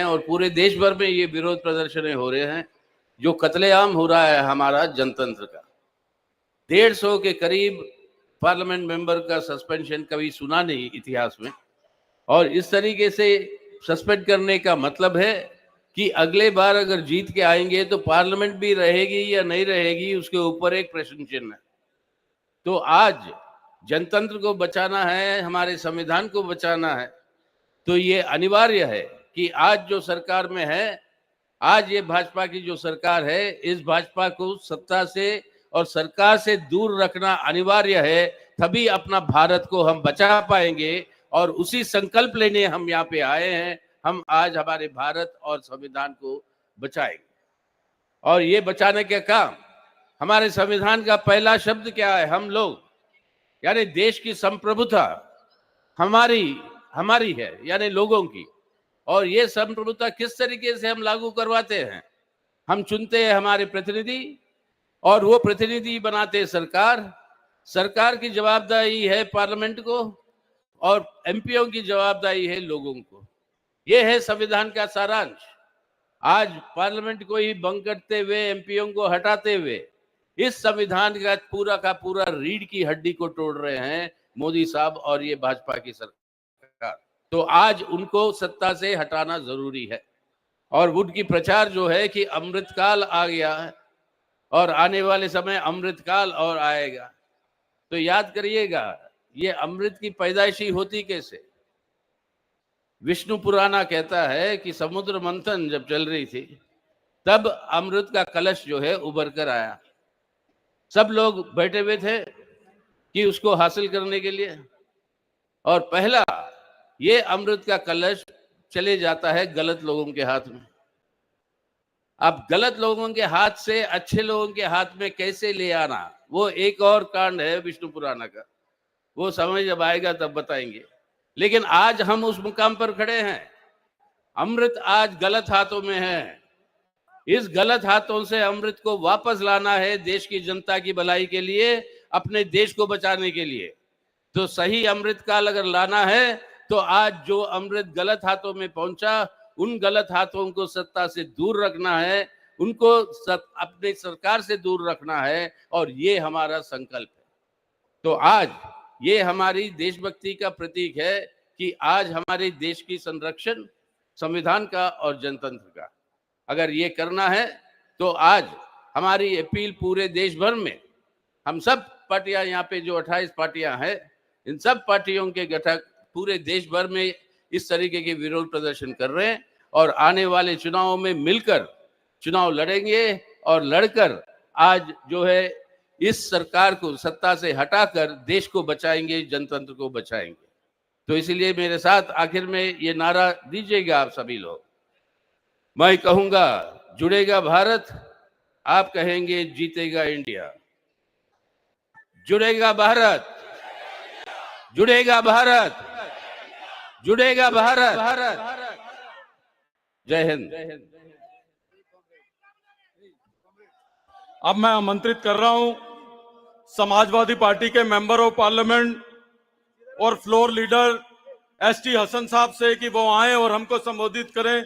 और पूरे देश भर में ये विरोध प्रदर्शन हो रहे हैं। जो कत्लेआम हो रहा है हमारा जनतंत्र का, 150 के करीब पार्लियामेंट मेंबर का सस्पेंशन कभी सुना नहीं इतिहास में। और इस तरीके से सस्पेंड करने का मतलब है कि अगले बार अगर जीत के आएंगे तो पार्लियामेंट भी रहेगी या नहीं रहेगी, उसके ऊपर एक प्रश्न चिन्ह है। तो आज जनतंत्र को बचाना है, हमारे संविधान को बचाना है, तो ये अनिवार्य है कि आज जो सरकार में है, आज ये भाजपा की जो सरकार है, इस भाजपा को सत्ता से और सरकार से दूर रखना अनिवार्य है। तभी अपना भारत को हम बचा पाएंगे और उसी संकल्प लेने हम यहाँ पे आए हैं। हम आज हमारे भारत और संविधान को बचाएंगे। और ये बचाने का काम, हमारे संविधान का पहला शब्द क्या है? हम लोग, यानी देश की संप्रभुता हमारी है, यानी लोगों की। और ये संप्रभुता किस तरीके से हम लागू करवाते हैं? हम चुनते हैं हमारे प्रतिनिधि और वो प्रतिनिधि बनाते सरकार। सरकार की जवाबदारी है पार्लियामेंट को और एमपीओ की जवाबदारी है लोगों को। ये है संविधान का सारांश। आज पार्लियामेंट को ही भंग करते हुए, एमपीओ को हटाते हुए इस संविधान का पूरा रीढ़ की हड्डी को तोड़ रहे हैं मोदी साहब और ये भाजपा की सरकार। तो आज उनको सत्ता से हटाना जरूरी है। और उनकी प्रचार जो है कि अमृतकाल आ गया है और आने वाले समय अमृतकाल और आएगा, तो याद करिएगा ये अमृत की पैदाइशी होती कैसे? विष्णु पुराना कहता है कि समुद्र मंथन जब चल रही थी तब अमृत का कलश जो है उभर कर आया। सब लोग बैठे हुए थे कि उसको हासिल करने के लिए, और पहला ये अमृत का कलश चले जाता है गलत लोगों के हाथ में। अब गलत लोगों के हाथ से अच्छे लोगों के हाथ में कैसे ले आना, वो एक और कांड है विष्णु पुराना का। वो समय जब आएगा तब बताएंगे। लेकिन आज हम उस मुकाम पर खड़े हैं। अमृत आज गलत हाथों में है। इस गलत हाथों से अमृत को वापस लाना है देश की जनता की भलाई के लिए, अपने देश को बचाने के लिए। तो सही अमृत काल अगर लाना है तो आज जो अमृत गलत हाथों में पहुंचा, उन गलत हाथों को सत्ता से दूर रखना है, उनको अपने सरकार से दूर रखना है, और ये हमारा संकल्प है। तो आज ये हमारी देशभक्ति का प्रतीक है कि आज हमारे देश की संरक्षण संविधान का और जनतंत्र का अगर ये करना है तो आज हमारी अपील पूरे देश भर में, हम सब पार्टियां यहाँ पे जो 28 पार्टियां हैं, इन सब पार्टियों के घटक पूरे देश भर में इस तरीके के विरोध प्रदर्शन कर रहे हैं और आने वाले चुनावों में मिलकर चुनाव लड़ेंगे और लड़कर आज जो है इस सरकार को सत्ता से हटाकर देश को बचाएंगे, जनतंत्र को बचाएंगे। तो इसलिए मेरे साथ आखिर में ये नारा दीजिएगा आप सभी लोग। मैं कहूंगा जुड़ेगा भारत, आप कहेंगे जीतेगा इंडिया। जुड़ेगा भारत, जुड़ेगा भारत, जुड़ेगा भारत। जय हिंद। अब मैं आमंत्रित कर रहा हूं समाजवादी पार्टी के मेंबर ऑफ पार्लियामेंट और फ्लोर लीडर एसटी हसन साहब से कि वो आए और हमको संबोधित करें।